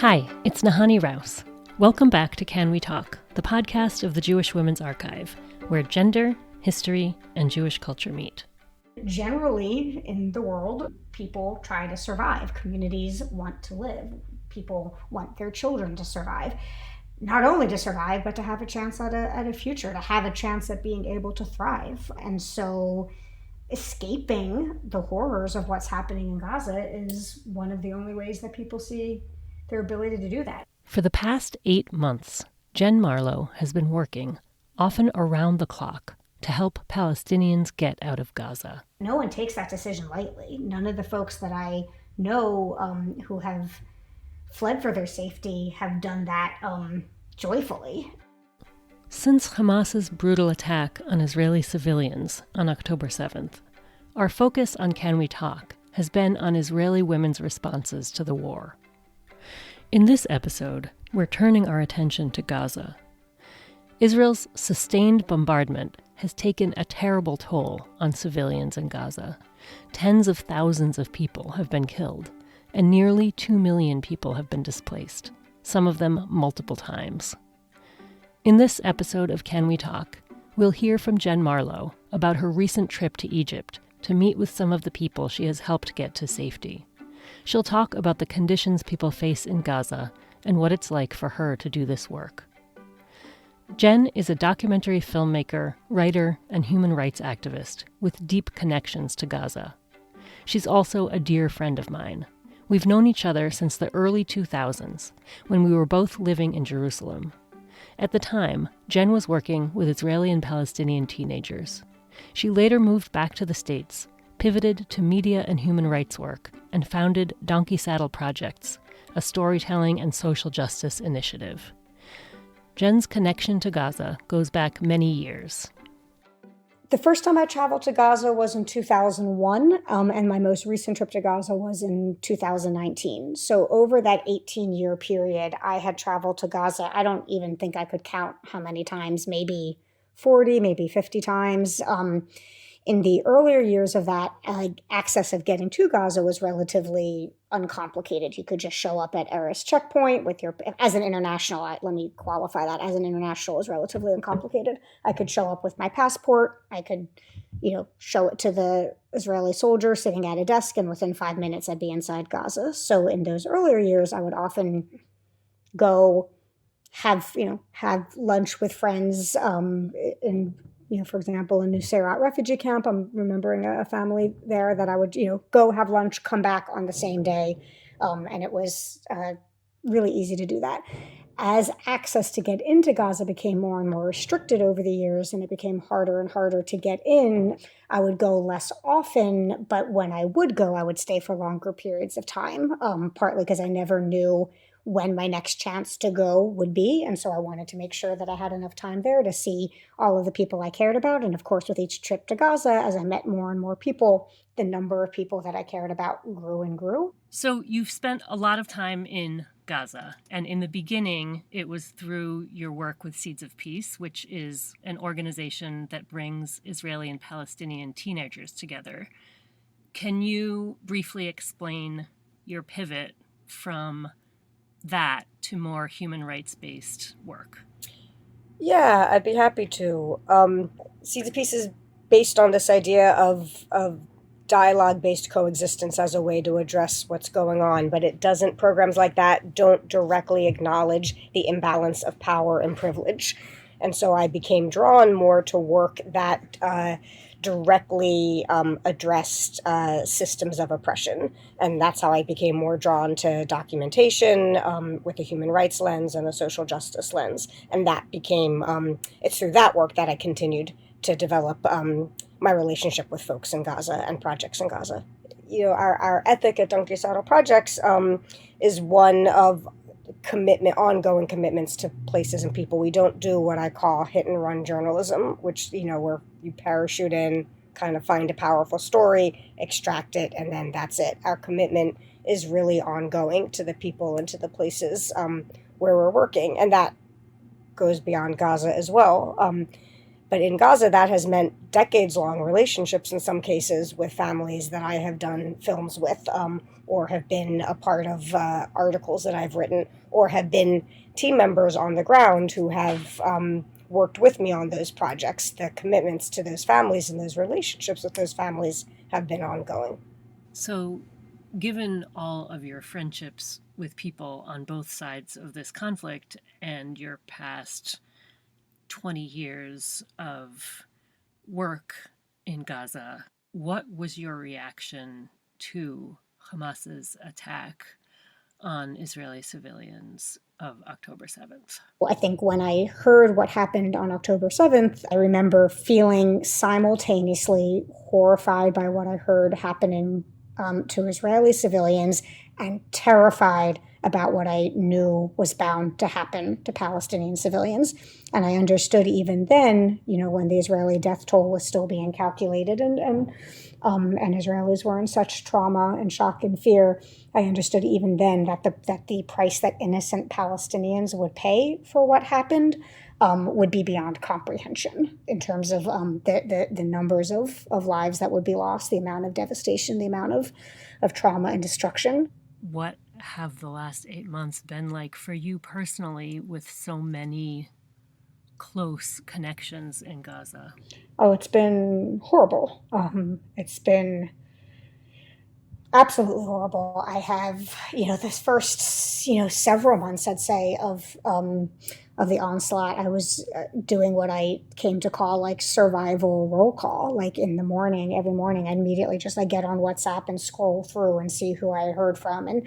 Hi, it's Nahani Rouse. Welcome back to Can We Talk, the podcast of the Jewish Women's Archive, where gender, history, and Jewish culture meet. Generally, in the world, people try to survive. Communities want to live. People want their children to survive. Not only to survive, but to have a chance at a future, to have a chance at being able to thrive. And so escaping the horrors of what's happening in Gaza is one of the only ways that people see their ability to do that. For the past 8 months, Jen Marlowe has been working, often around the clock, to help Palestinians get out of Gaza. No one takes that decision lightly. None of the folks that I know who have fled for their safety have done that joyfully. Since Hamas's brutal attack on Israeli civilians on October 7th, our focus on Can We Talk has been on Israeli women's responses to the war. In this episode, we're turning our attention to Gaza. Israel's sustained bombardment has taken a terrible toll on civilians in Gaza. Tens of thousands of people have been killed, and nearly 2 million people have been displaced, some of them multiple times. In this episode of Can We Talk, we'll hear from Jen Marlowe about her recent trip to Egypt to meet with some of the people she has helped get to safety. She'll talk about the conditions people face in Gaza and what it's like for her to do this work. Jen is a documentary filmmaker, writer, and human rights activist with deep connections to Gaza. She's also a dear friend of mine. We've known each other since the early 2000s, when we were both living in Jerusalem. At the time, Jen was working with Israeli and Palestinian teenagers. She later moved back to the States, pivoted to media and human rights work, and founded Donkey Saddle Projects, a storytelling and social justice initiative. Jen's connection to Gaza goes back many years. The first time I traveled to Gaza was in 2001, and my most recent trip to Gaza was in 2019. So over that 18-year period, I had traveled to Gaza. I don't even think I could count how many times, maybe 40, maybe 50 times. In the earlier years of that, access of getting to Gaza was relatively uncomplicated. You could just show up at Erez checkpoint as an international, let me qualify that, as an international is relatively uncomplicated. I could show up with my passport. I could, show it to the Israeli soldier sitting at a desk, and within 5 minutes I'd be inside Gaza. So in those earlier years, I would often go have lunch with friends for example, in Nuseirat refugee camp, I'm remembering a family there that I would, go have lunch, come back on the same day. And it was really easy to do that. As access to get into Gaza became more and more restricted over the years, and it became harder and harder to get in, I would go less often. But when I would go, I would stay for longer periods of time, partly because I never knew when my next chance to go would be. And so I wanted to make sure that I had enough time there to see all of the people I cared about. And of course, with each trip to Gaza, as I met more and more people, the number of people that I cared about grew and grew. So you've spent a lot of time in Gaza. And in the beginning, it was through your work with Seeds of Peace, which is an organization that brings Israeli and Palestinian teenagers together. Can you briefly explain your pivot from that to more human rights-based work? Yeah, I'd be happy to. Seeds of Peace is based on this idea of dialogue-based coexistence as a way to address what's going on, but programs like that don't directly acknowledge the imbalance of power and privilege. And so I became drawn more to work that directly addressed systems of oppression. And that's how I became more drawn to documentation with a human rights lens and a social justice lens. And that became, it's through that work that I continued to develop my relationship with folks in Gaza and projects in Gaza. Our ethic at Donkey Saddle Projects is one of ongoing commitments to places and people. We don't do what I call hit and run journalism, which, where you parachute in, kind of find a powerful story, extract it, and then that's it. Our commitment is really ongoing to the people and to the places where we're working. And that goes beyond Gaza as well. But in Gaza, that has meant decades-long relationships in some cases with families that I have done films with, or have been a part of articles that I've written, or have been team members on the ground who have worked with me on those projects. The commitments to those families and those relationships with those families have been ongoing. So, given all of your friendships with people on both sides of this conflict and your past 20 years of work in Gaza, what was your reaction to Hamas's attack on Israeli civilians of October 7th? I think when I heard what happened on October 7th, I remember feeling simultaneously horrified by what I heard happening to Israeli civilians and terrified about what I knew was bound to happen to Palestinian civilians. And I understood even then, when the Israeli death toll was still being calculated and Israelis were in such trauma and shock and fear, I understood even then that the price that innocent Palestinians would pay for what happened would be beyond comprehension in terms of the numbers of lives that would be lost, the amount of devastation, the amount of trauma and destruction. What have the last 8 months been like for you personally with so many close connections in Gaza? Oh, it's been horrible. It's been absolutely horrible. I have, this first, several months, I'd say, of the onslaught, I was doing what I came to call like survival roll call. Like in the morning, every morning, I'd immediately just like get on WhatsApp and scroll through and see who I heard from, and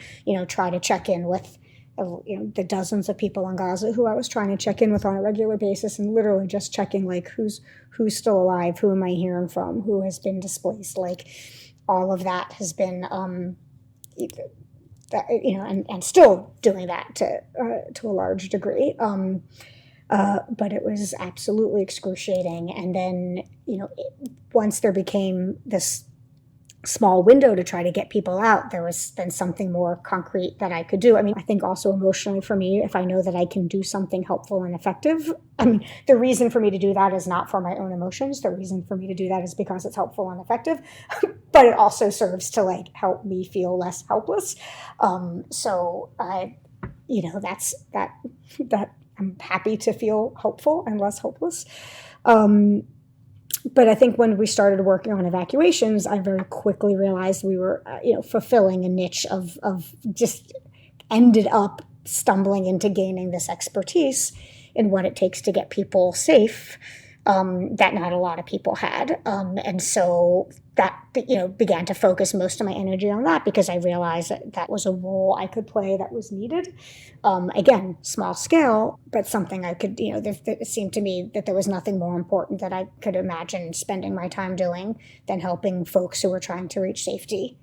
try to check in with the dozens of people in Gaza who I was trying to check in with on a regular basis, and literally just checking like who's still alive, who am I hearing from, who has been displaced. Like all of that has been and still doing that to a large degree. But it was absolutely excruciating. And then, once there became this small window to try to get people out, there was then something more concrete that I could do. I mean, I think also emotionally for me, if I know that I can do something helpful and effective, the reason for me to do that is not for my own emotions. The reason for me to do that is because it's helpful and effective, but it also serves to like help me feel less helpless. So that's that I'm happy to feel hopeful and less hopeless. But I think when we started working on evacuations, I very quickly realized we were, fulfilling a niche of just ended up stumbling into gaining this expertise in what it takes to get people safe that not a lot of people had. And so that, began to focus most of my energy on that because I realized that was a role I could play that was needed. Again, small scale, but something I could, it seemed to me that there was nothing more important that I could imagine spending my time doing than helping folks who were trying to reach safety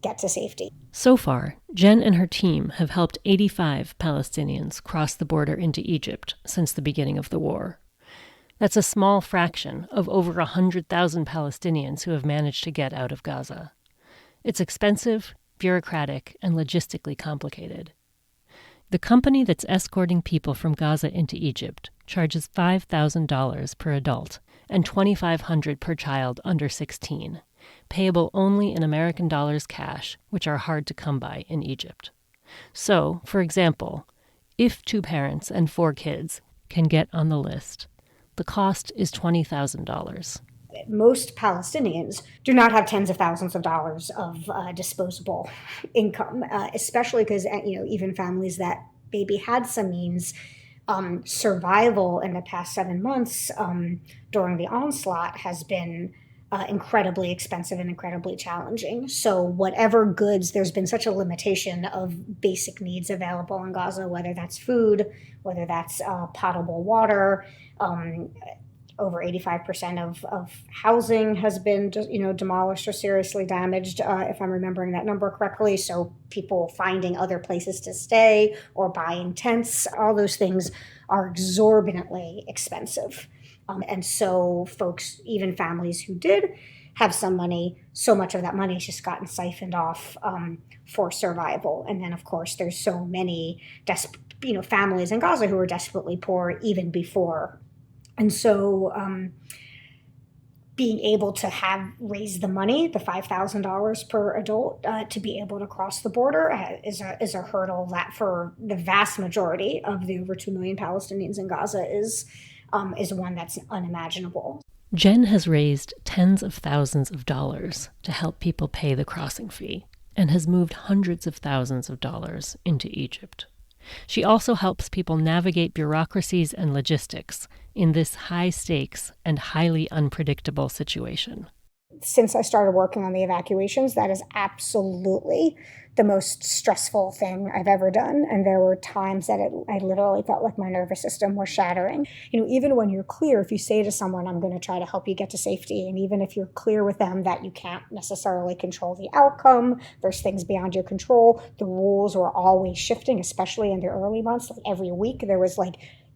get to safety. So far, Jen and her team have helped 85 Palestinians cross the border into Egypt since the beginning of the war. That's a small fraction of over 100,000 Palestinians who have managed to get out of Gaza. It's expensive, bureaucratic, and logistically complicated. The company that's escorting people from Gaza into Egypt charges $5,000 per adult and $2,500 per child under 16, payable only in American dollars cash, which are hard to come by in Egypt. So, for example, if 2 parents and 4 kids can get on the list, the cost is $20,000. Most Palestinians do not have tens of thousands of dollars of disposable income, especially because, even families that maybe had some means, survival in the past 7 months during the onslaught has been incredibly expensive and incredibly challenging. So whatever goods, there's been such a limitation of basic needs available in Gaza, whether that's food, whether that's potable water. Over 85% of housing has been, demolished or seriously damaged, if I'm remembering that number correctly. So people finding other places to stay or buying tents, all those things are exorbitantly expensive. And so folks, even families who did have some money, so much of that money has just gotten siphoned off for survival. And then, of course, there's so many families in Gaza who are desperately poor even before And so being able to raise the money, the $5,000 per adult, to be able to cross the border is a hurdle that for the vast majority of the over 2 million Palestinians in Gaza is one that's unimaginable. Jen has raised tens of thousands of dollars to help people pay the crossing fee and has moved hundreds of thousands of dollars into Egypt. She also helps people navigate bureaucracies and logistics in this high-stakes and highly unpredictable situation. Since I started working on the evacuations, that is absolutely the most stressful thing I've ever done. And there were times that I literally felt like my nervous system was shattering. Even when you're clear, if you say to someone, I'm going to try to help you get to safety, and even if you're clear with them that you can't necessarily control the outcome, there's things beyond your control, the rules were always shifting, especially in the early months. Like every week there was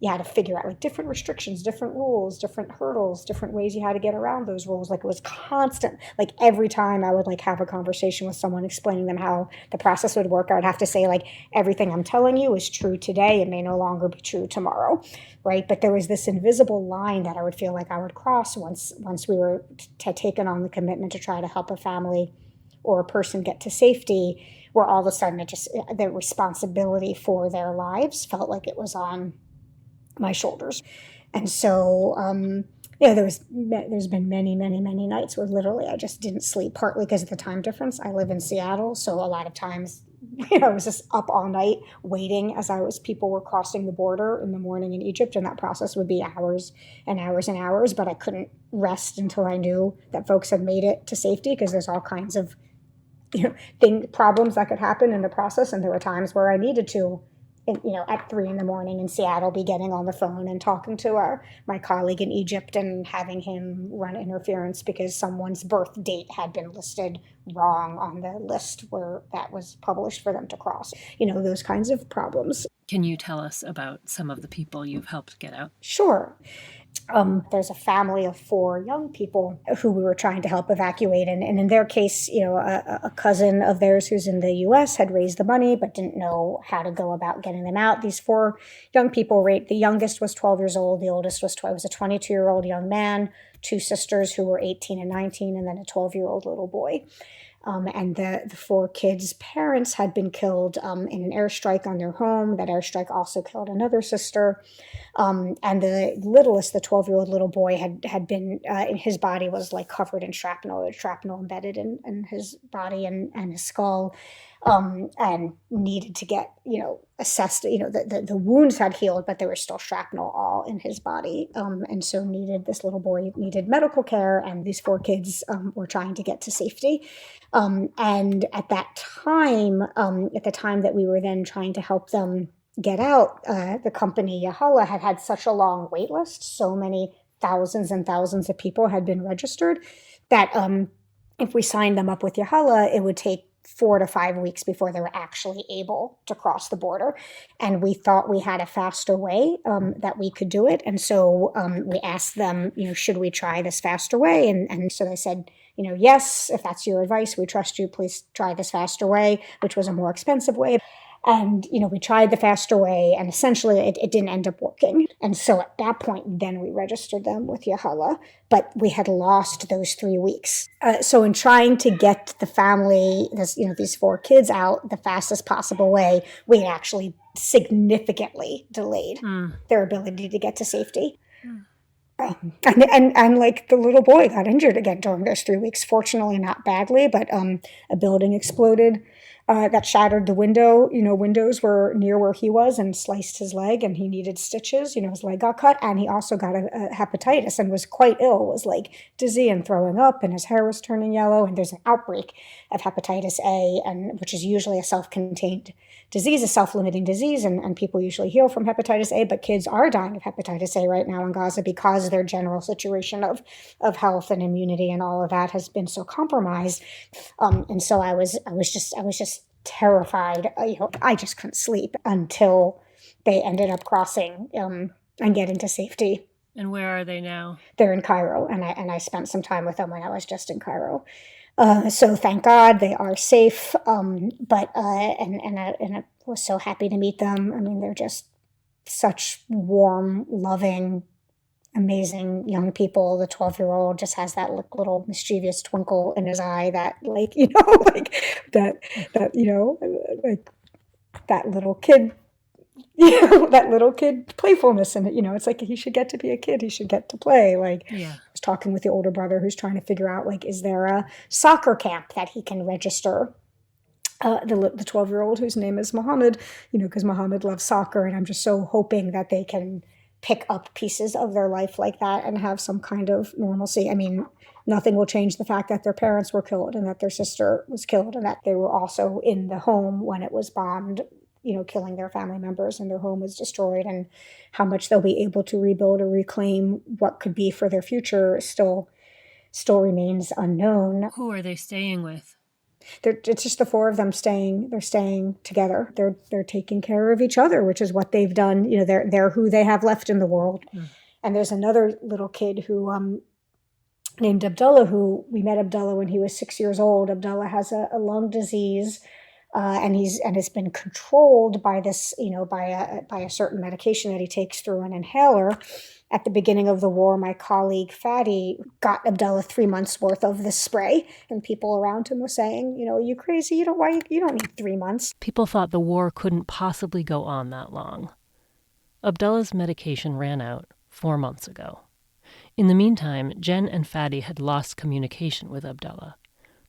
you had to figure out different restrictions, different rules, different hurdles, different ways you had to get around those rules. It was constant. Every time I would have a conversation with someone explaining them how the process would work, I would have to say everything I'm telling you is true today. It may no longer be true tomorrow, right? But there was this invisible line that I would feel like I would cross once we were taken on the commitment to try to help a family or a person get to safety, where all of a sudden the responsibility for their lives felt like it was on my shoulders. And so there's been many nights where literally I just didn't sleep, partly because of the time difference. I live in Seattle, so a lot of times I was just up all night waiting as people were crossing the border in the morning in Egypt, and that process would be hours and hours and hours, but I couldn't rest until I knew that folks had made it to safety, because there's all kinds of problems that could happen in the process. And there were times where I needed to, at 3 a.m. in Seattle, be getting on the phone and talking to my colleague in Egypt and having him run interference because someone's birth date had been listed wrong on the list where that was published for them to cross. Those kinds of problems. Can you tell us about some of the people you've helped get out? Sure. There's a family of 4 young people who we were trying to help evacuate. And in their case, a cousin of theirs who's in the U.S. had raised the money but didn't know how to go about getting them out. These 4 young people, the youngest was 12 years old. The oldest was a 22-year-old young man, 2 sisters who were 18 and 19, and then a 12-year-old little boy. And the 4 kids' parents had been killed in an airstrike on their home. That airstrike also killed another sister. And the littlest, the 12-year-old little boy, had been, his body was covered in shrapnel, embedded in his body and his skull, and needed to get, assessed. The wounds had healed, but there was still shrapnel all in his body. And so this little boy needed medical care, and these 4 kids were trying to get to safety. And at that time, at the time that we were then trying to help them get out, the company Yahala had such a long wait list. So many thousands and thousands of people had been registered that if we signed them up with Yahala, it would take 4 to 5 weeks before they were actually able to cross the border. And we thought we had a faster way that we could do it. And so we asked them, should we try this faster way? And so they said, yes, if that's your advice, we trust you. Please try this faster way, which was a more expensive way. And, we tried the faster way, and essentially it didn't end up working. And so at that point, then we registered them with Yahala, but we had lost those 3 weeks. So in trying to get the family, these 4 kids out the fastest possible way, we actually significantly delayed their ability to get to safety. And the little boy got injured again during those 3 weeks. Fortunately, not badly, but a building exploded that shattered the window. Windows were near where he was and sliced his leg, and he needed stitches. His leg got cut, and he also got a hepatitis and was quite ill. Was dizzy and throwing up, and his hair was turning yellow. And there's an outbreak of hepatitis A, which is usually a self-contained disease, a self-limiting disease, and people usually heal from hepatitis A, but kids are dying of hepatitis A right now in Gaza because their general situation of health and immunity and all of that has been so compromised. And so I was just terrified. I just couldn't sleep until they ended up crossing and getting to safety. And where are they now? They're in Cairo, and I spent some time with them when I was just in Cairo. So thank God they are safe. But I was so happy to meet them. I mean, they're just such warm, loving, amazing young people. The 12-year-old just has that little mischievous twinkle in his eye that, like, like like that little kid, that little kid playfulness. And, it's like he should get to be a kid. He should get to play. Like, Yeah. I was talking with the older brother who's trying to figure out, like, is there a soccer camp that he can register? The 12-year-old whose name is Mohammed, because Mohammed loves soccer. And I'm just so hoping that they can pick up pieces of their life like that and have some kind of normalcy. I mean, nothing will change the fact that their parents were killed and that their sister was killed and that they were also in the home when it was bombed, killing their family members, and their home was destroyed. And how much they'll be able to rebuild or reclaim what could be for their future still remains unknown. Who are they staying with? It's just the four of them staying. They're staying together. They're taking care of each other, which is what they've done. They're who they have left in the world. Mm. And there's another little kid who named Abdullah, who we met Abdullah when he was 6 years old. Abdullah has a lung disease, and it's been controlled by this, by a certain medication that he takes through an inhaler. At the beginning of the war, my colleague Fadi got Abdullah 3 months worth of this spray, and people around him were saying, "Are you crazy? You don't need 3 months." People thought the war couldn't possibly go on that long. Abdullah's medication ran out 4 months ago. In the meantime, Jen and Fadi had lost communication with Abdullah.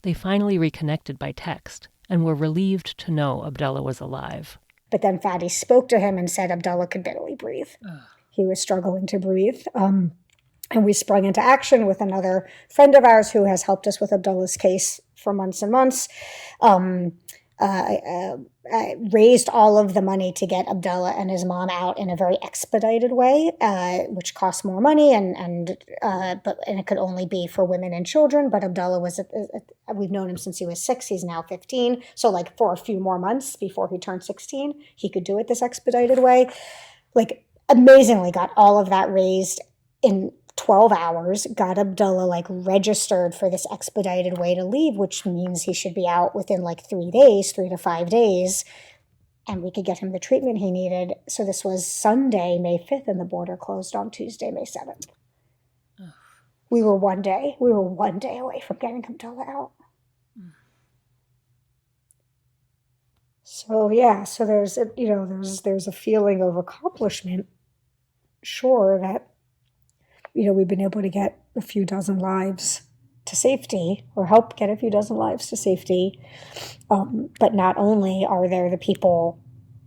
They finally reconnected by text and were relieved to know Abdullah was alive. But then Fadi spoke to him and said Abdullah could barely breathe. He was struggling to breathe. And we sprung into action with another friend of ours who has helped us with Abdullah's case for months and months. Raised all of the money to get Abdullah and his mom out in a very expedited way, which costs more money, and it could only be for women and children. But Abdullah we've known him since he was 6. He's now 15. So like for a few more months before he turned 16, he could do it this expedited way. Like, amazingly got all of that raised in 12 hours, got Abdullah registered for this expedited way to leave, which means he should be out within 3 to 5 days, and we could get him the treatment he needed. So this was Sunday, May 5th, and the border closed on Tuesday, May 7th. Oh. We were one day away from getting Abdullah out. So yeah, so there's a feeling of accomplishment. Sure, that we've been able to get a few dozen lives to safety, or help get a few dozen lives to safety. But not only are there the people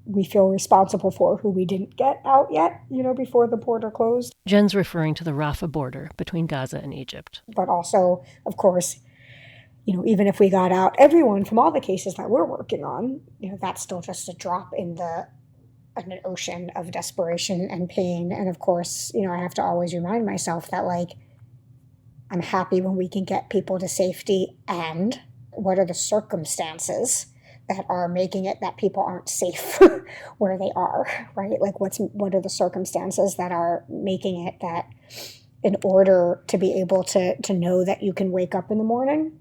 we feel responsible for who we didn't get out yet, before the border closed. Jen's referring to the Rafah border between Gaza and Egypt. But also, of course, even if we got out everyone from all the cases that we're working on, that's still just a drop in an ocean of desperation and pain. And of course, I have to always remind myself that I'm happy when we can get people to safety, and what are the circumstances that are making it that people aren't safe where they are, right? What are the circumstances that are making it that in order to be able to know that you can wake up in the morning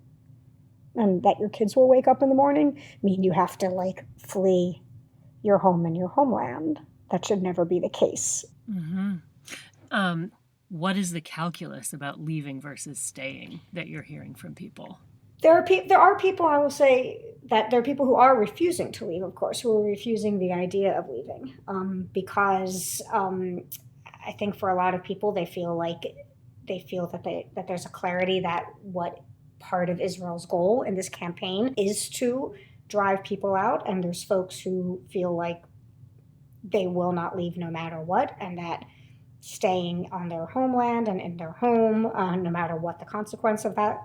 and that your kids will wake up in the morning, mean you have to flee your home and your homeland? That should never be the case. Mm-hmm. What is the calculus about leaving versus staying that you're hearing from people? There are people, I will say, that there are people who are refusing to leave, of course, who are refusing the idea of leaving, because I think for a lot of people, they feel that there's a clarity that what part of Israel's goal in this campaign is to drive people out, and there's folks who feel like they will not leave no matter what, and that staying on their homeland and in their home, no matter what the consequence of that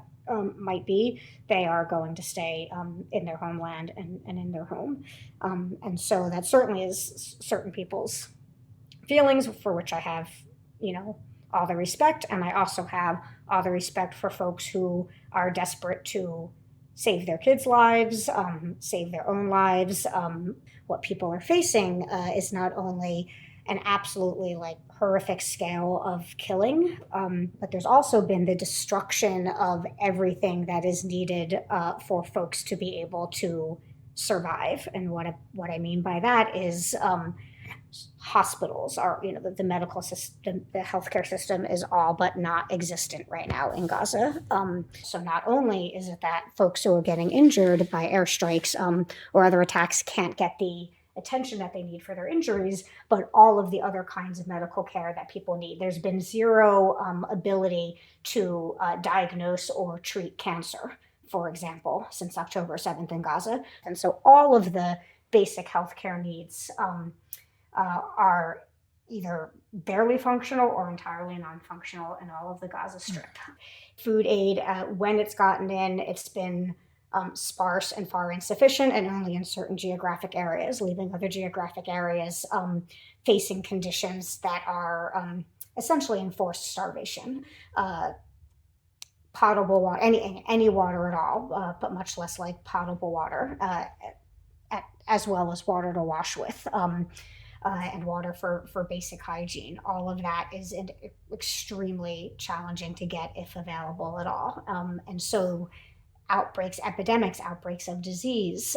might be, they are going to stay in their homeland and in their home. And so that certainly is certain people's feelings, for which I have, all the respect. And I also have all the respect for folks who are desperate to save their kids' lives, save their own lives. What people are facing is not only an absolutely horrific scale of killing, but there's also been the destruction of everything that is needed for folks to be able to survive. And what I mean by that is hospitals are, the medical system, the healthcare system is all but not existent right now in Gaza. So not only is it that folks who are getting injured by airstrikes or other attacks can't get the attention that they need for their injuries, but all of the other kinds of medical care that people need. There's been zero ability to diagnose or treat cancer, for example, since October 7th in Gaza. And so all of the basic healthcare needs are either barely functional or entirely non-functional in all of the Gaza Strip. Food aid, when it's gotten in, it's been sparse and far insufficient, and only in certain geographic areas, leaving other geographic areas facing conditions that are essentially enforced starvation. Potable water, any water at all, but much less like potable water, as well as water to wash with. And water for basic hygiene. All of that is extremely challenging to get if available at all. And so outbreaks of disease,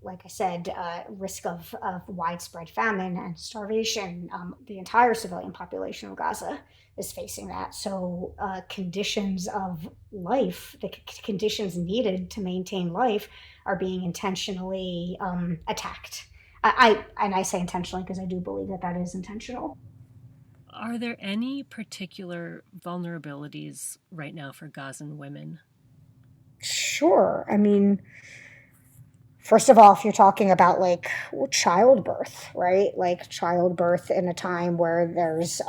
like I said, risk of widespread famine and starvation. The entire civilian population of Gaza is facing that. So conditions of life, the conditions needed to maintain life, are being intentionally attacked. I say intentionally because I do believe that is intentional. Are there any particular vulnerabilities right now for Gazan women? Sure. I mean, first of all, if you're talking about like childbirth, right? Like childbirth in a time where there's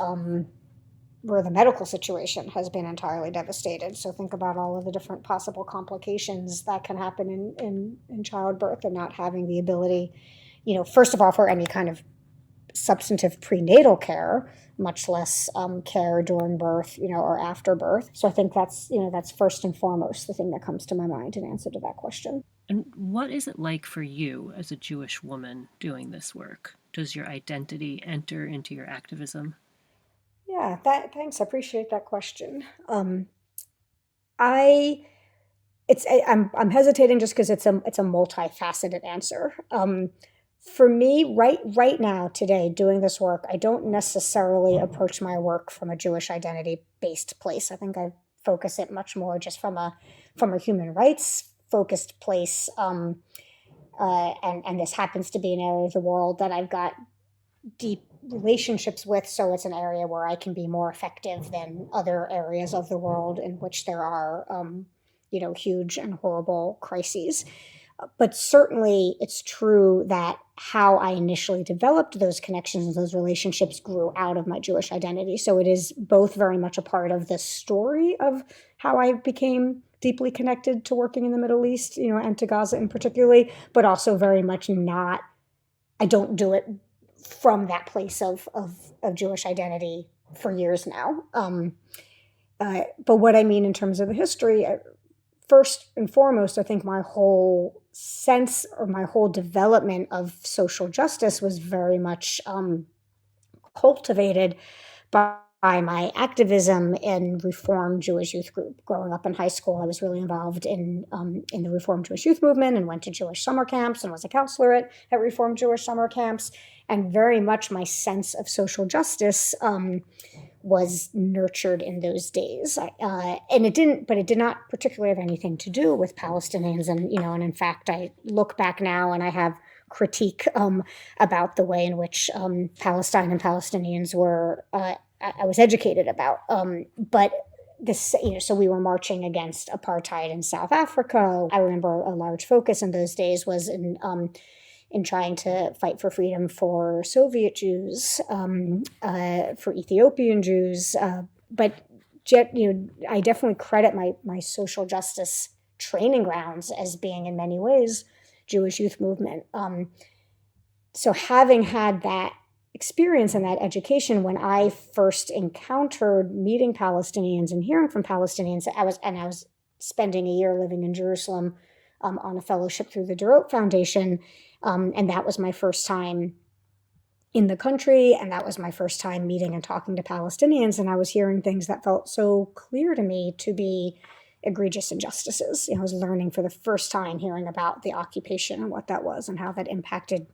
where the medical situation has been entirely devastated. So think about all of the different possible complications that can happen in childbirth, and not having the ability, first of all, for any kind of substantive prenatal care, much less care during birth, or after birth. So I think that's first and foremost the thing that comes to my mind in answer to that question. And what is it like for you as a Jewish woman doing this work? Does your identity enter into your activism? Yeah, thanks. I appreciate that question. I'm hesitating just because it's a multifaceted answer. For me, right now, today, doing this work, I don't necessarily approach my work from a Jewish identity-based place. I think I focus it much more just from a human rights focused place, and this happens to be an area of the world that I've got deep relationships with, so it's an area where I can be more effective than other areas of the world in which there are, huge and horrible crises. But certainly it's true that how I initially developed those connections and those relationships grew out of my Jewish identity. So it is both very much a part of the story of how I became deeply connected to working in the Middle East, and to Gaza in particularly, but also very much not, I don't do it from that place of Jewish identity for years now. But what I mean in terms of the history, first and foremost, I think my whole sense or my whole development of social justice was very much cultivated by my activism in Reform Jewish Youth Group. Growing up in high school, I was really involved in the Reform Jewish Youth Movement, and went to Jewish summer camps and was a counselor at Reform Jewish summer camps. And very much my sense of social justice was nurtured in those days. And it did not particularly have anything to do with Palestinians. And, and in fact, I look back now and I have critique about the way in which Palestine and Palestinians were, I was educated about. But this, so we were marching against apartheid in South Africa. I remember a large focus in those days was in trying to fight for freedom for Soviet Jews, for Ethiopian Jews. But I definitely credit my social justice training grounds as being in many ways Jewish youth movement. So having had that experience and that education, when I first encountered meeting Palestinians and hearing from Palestinians, I was spending a year living in Jerusalem on a fellowship through the Durot Foundation. And that was my first time in the country, and that was my first time meeting and talking to Palestinians, and I was hearing things that felt so clear to me to be egregious injustices. I was learning for the first time, hearing about the occupation and what that was and how that impacted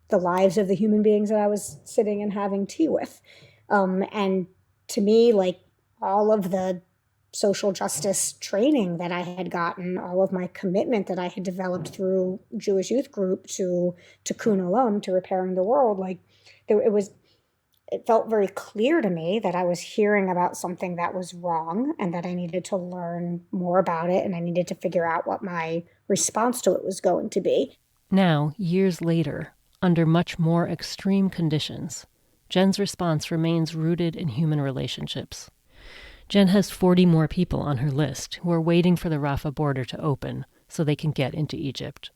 the lives of the human beings that I was sitting and having tea with. And to me, like, all of the social justice training that I had gotten, all of my commitment that I had developed through Jewish youth group to Tikkun Olam, to repairing the world, like, it felt very clear to me that I was hearing about something that was wrong and that I needed to learn more about it, and I needed to figure out what my response to it was going to be. Now, years later, under much more extreme conditions, Jen's response remains rooted in human relationships. Jen has 40 more people on her list who are waiting for the Rafah border to open so they can get into Egypt.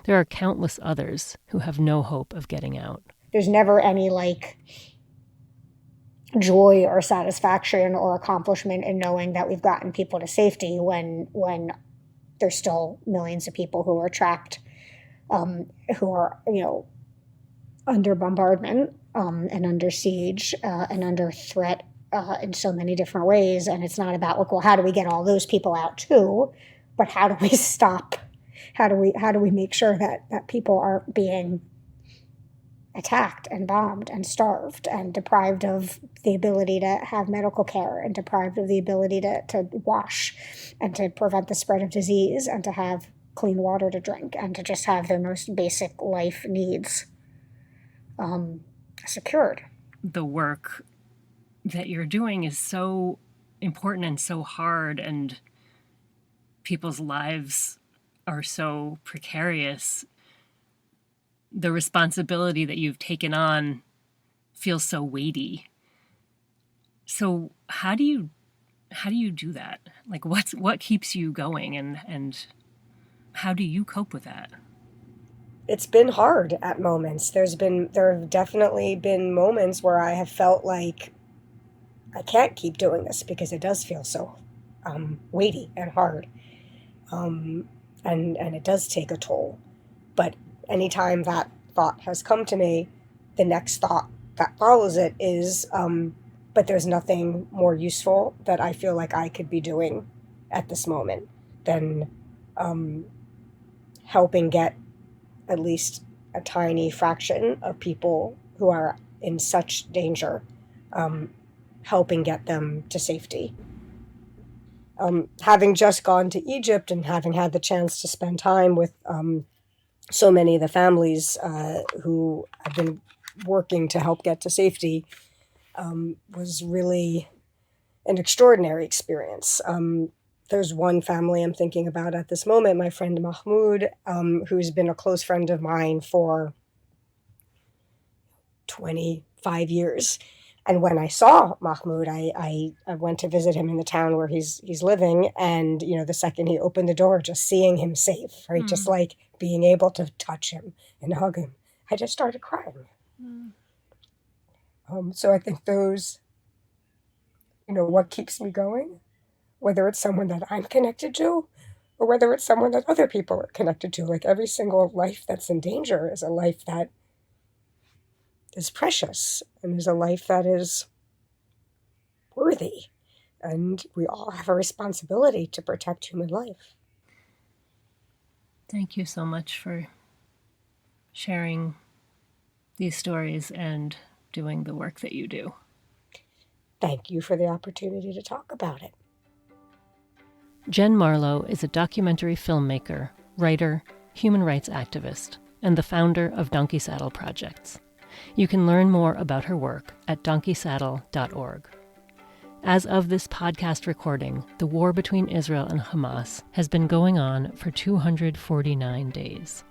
There are countless others who have no hope of getting out. There's never any, like, joy or satisfaction or accomplishment in knowing that we've gotten people to safety when there's still millions of people who are trapped, who are, under bombardment, and under siege, and under threat, in so many different ways. And it's not about, like, well, how do we get all those people out too, but how do we stop? How do we make sure that people aren't being attacked and bombed and starved and deprived of the ability to have medical care and deprived of the ability to wash and to prevent the spread of disease and to have clean water to drink and to just have their most basic life needs secured. The work that you're doing is so important and so hard, and people's lives are so precarious. The responsibility that you've taken on feels so weighty. So how do you do that? Like, what keeps you going, and how do you cope with that? It's been hard at moments. There have definitely been moments where I have felt like I can't keep doing this because it does feel so weighty and hard, and it does take a toll. But anytime that thought has come to me, the next thought that follows it is, but there's nothing more useful that I feel like I could be doing at this moment than helping get at least a tiny fraction of people who are in such danger, helping get them to safety. Having just gone to Egypt and having had the chance to spend time with so many of the families who have been working to help get to safety, was really an extraordinary experience. There's one family I'm thinking about at this moment, my friend Mahmoud, who's been a close friend of mine for 25 years. And when I saw Mahmoud, I went to visit him in the town where he's living. And, the second he opened the door, just seeing him safe, right? Mm. Just like being able to touch him and hug him, I just started crying. Mm. So I think those, what keeps me going, whether it's someone that I'm connected to or whether it's someone that other people are connected to, like every single life that's in danger is a life that is precious and is a life that is worthy. And we all have a responsibility to protect human life. Thank you so much for sharing these stories and doing the work that you do. Thank you for the opportunity to talk about it. Jen Marlowe is a documentary filmmaker, writer, human rights activist, and the founder of Donkey Saddle Projects. You can learn more about her work at donkeysaddle.org. As of this podcast recording, the war between Israel and Hamas has been going on for 249 days.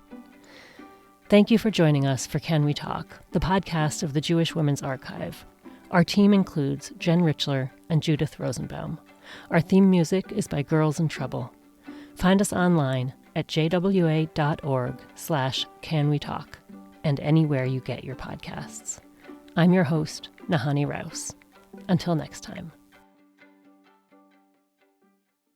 Thank you for joining us for Can We Talk, the podcast of the Jewish Women's Archive. Our team includes Jen Richler and Judith Rosenbaum. Our theme music is by Girls in Trouble. Find us online at jwa.org/canwetalk and anywhere you get your podcasts. I'm your host, Nahani Rouse. Until next time.